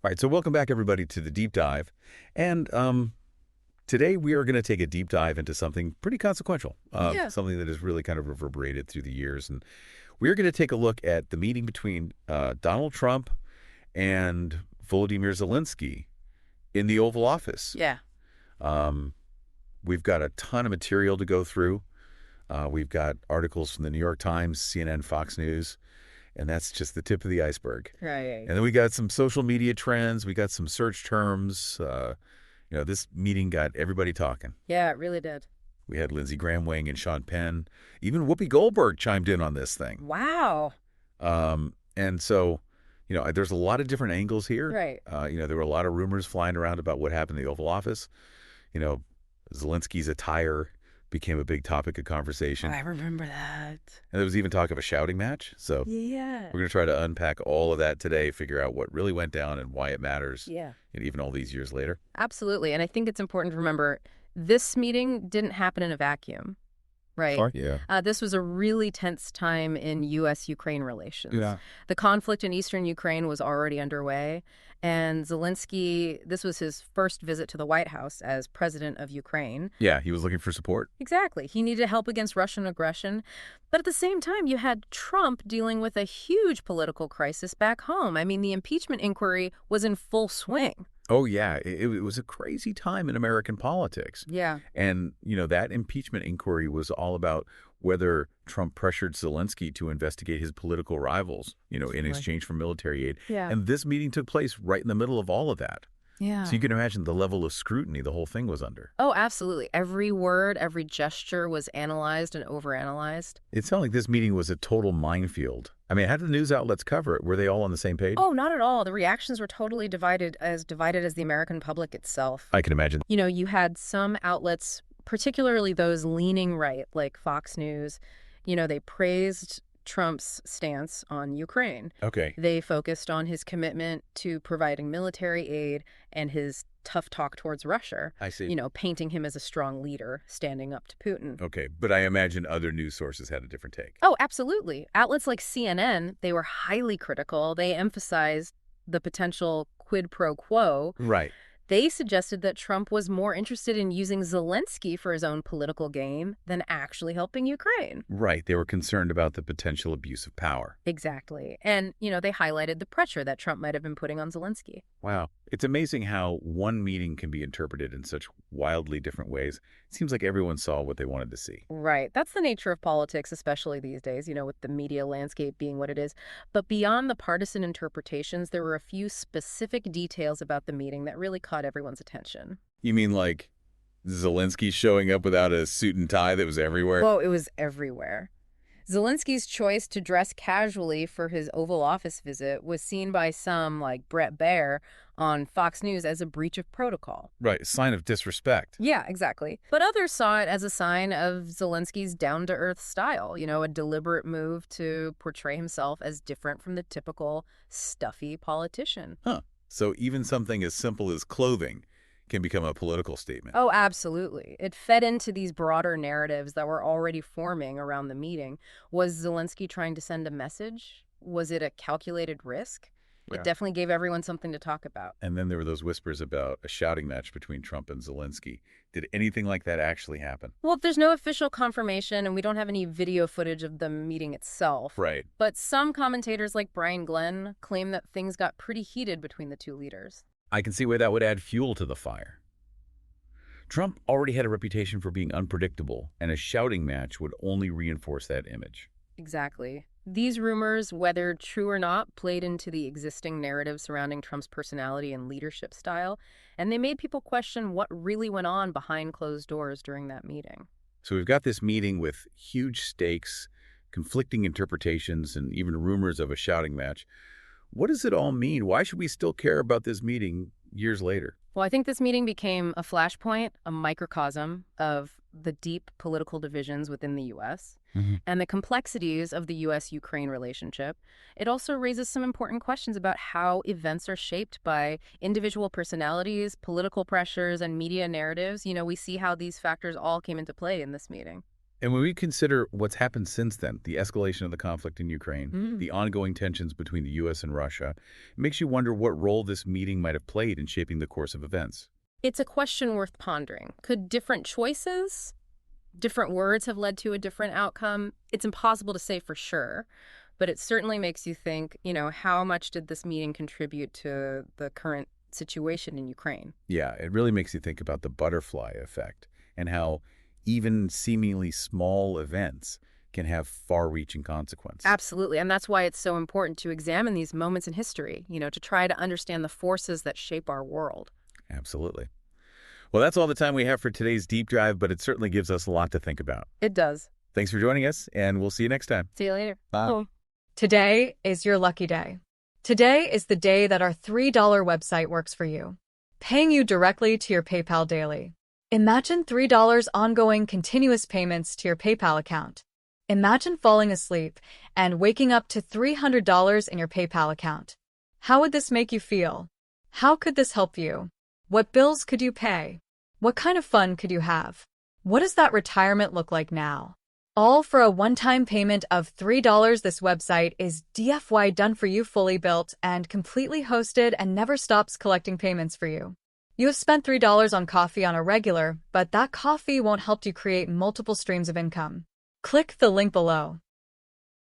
All right, so welcome back, everybody, to the deep dive. And today we are going to take a deep dive into something pretty consequential, Yeah. something that has really kind of reverberated through the years. And we're going to take a look at the meeting between Donald Trump and Volodymyr Zelensky in the Oval Office. Yeah. We've got a ton of material to go through. We've got articles from the New York Times, CNN, Fox News, and that's just the tip of the iceberg. Right. And then we got some social media trends. We got some search terms. This meeting got everybody talking. Yeah, it really did. We had Lindsey Graham weighing in, Sean Penn. Even Whoopi Goldberg chimed in on this thing. Wow. And so, there's a lot of different angles here. Right. There were a lot of rumors flying around about what happened in the Oval Office. Zelensky's attire became a big topic of conversation. I remember that. And there was even talk of a shouting match. So Yeah. we're going to try to unpack all of that today, figure out what really went down and why it matters. Yeah. And even all these years later. Absolutely. And I think it's important to remember this meeting didn't happen in a vacuum, right? Sure. Yeah. This was a really tense time in U.S.-Ukraine relations. Yeah. The conflict in eastern Ukraine was already underway, and Zelensky, this was his first visit to the White House as president of Ukraine. Yeah, he was looking for support. Exactly. He needed help against Russian aggression. But at the same time, you had Trump dealing with a huge political crisis back home. I mean, the impeachment inquiry was in full swing. Oh, yeah. It was a crazy time in American politics. Yeah. And, that impeachment inquiry was all about whether Trump pressured Zelensky to investigate his political rivals, in exchange for military aid. Yeah. And this meeting took place right in the middle of all of that. Yeah. So you can imagine the level of scrutiny the whole thing was under. Oh, absolutely. Every word, every gesture was analyzed and overanalyzed. It sounded like this meeting was a total minefield. I mean, how did the news outlets cover it? Were they all on the same page? Oh, not at all. The reactions were totally divided as the American public itself. I can imagine. You had some outlets, particularly those leaning right, like Fox News, they praised Trump's stance on Ukraine. Okay. They focused on his commitment to providing military aid and his tough talk towards Russia. I see. Painting him as a strong leader, standing up to Putin. Okay, but I imagine other news sources had a different take. Oh, absolutely. Outlets like CNN, they were highly critical. They emphasized the potential quid pro quo. Right. They suggested that Trump was more interested in using Zelensky for his own political gain than actually helping Ukraine. Right. They were concerned about the potential abuse of power. Exactly. And, they highlighted the pressure that Trump might have been putting on Zelensky. Wow. It's amazing how one meeting can be interpreted in such wildly different ways. It seems like everyone saw what they wanted to see. Right. That's the nature of politics, especially these days, with the media landscape being what it is. But beyond the partisan interpretations, there were a few specific details about the meeting that really caught everyone's attention. You mean like Zelensky showing up without a suit and tie that was everywhere? Oh, it was everywhere. Zelensky's choice to dress casually for his Oval Office visit was seen by some, like Brett Baer, on Fox News as a breach of protocol. Right, a sign of disrespect. Yeah, exactly. But others saw it as a sign of Zelensky's down-to-earth style, a deliberate move to portray himself as different from the typical stuffy politician. Huh. So even something as simple as clothing can become a political statement. Oh, absolutely. It fed into these broader narratives that were already forming around the meeting. Was Zelensky trying to send a message? Was it a calculated risk? Yeah. It definitely gave everyone something to talk about. And then there were those whispers about a shouting match between Trump and Zelensky. Did anything like that actually happen? Well, there's no official confirmation, and we don't have any video footage of the meeting itself. Right. But some commentators like Brian Glenn claim that things got pretty heated between the two leaders. I can see why that would add fuel to the fire. Trump already had a reputation for being unpredictable, and a shouting match would only reinforce that image. Exactly. These rumors, whether true or not, played into the existing narrative surrounding Trump's personality and leadership style, and they made people question what really went on behind closed doors during that meeting. So we've got this meeting with huge stakes, conflicting interpretations, and even rumors of a shouting match. What does it all mean? Why should we still care about this meeting years later? Well, I think this meeting became a flashpoint, a microcosm of the deep political divisions within the U.S. And the complexities of the U.S.-Ukraine relationship. It also raises some important questions about how events are shaped by individual personalities, political pressures, and media narratives. We see how these factors all came into play in this meeting. And when we consider what's happened since then, the escalation of the conflict in Ukraine, Mm. the ongoing tensions between the U.S. and Russia, it makes you wonder what role this meeting might have played in shaping the course of events. It's a question worth pondering. Could different choices, different words have led to a different outcome? It's impossible to say for sure, but it certainly makes you think, how much did this meeting contribute to the current situation in Ukraine? Yeah, it really makes you think about the butterfly effect and how even seemingly small events can have far-reaching consequences. Absolutely. And that's why it's so important to examine these moments in history, to try to understand the forces that shape our world. Absolutely. Well, that's all the time we have for today's deep dive, but it certainly gives us a lot to think about. It does. Thanks for joining us, and we'll see you next time. See you later. Bye. Oh. Today is your lucky day. Today is the day that our $3 website works for you, paying you directly to your PayPal daily. Imagine $3 ongoing continuous payments to your PayPal account. Imagine falling asleep and waking up to $300 in your PayPal account. How would this make you feel? How could this help you? What bills could you pay? What kind of fun could you have? What does that retirement look like now? All for a one-time payment of $3. This website is DFY done for you, fully built and completely hosted, and never stops collecting payments for you. You have spent $3 on coffee on a regular, but that coffee won't help you create multiple streams of income. Click the link below.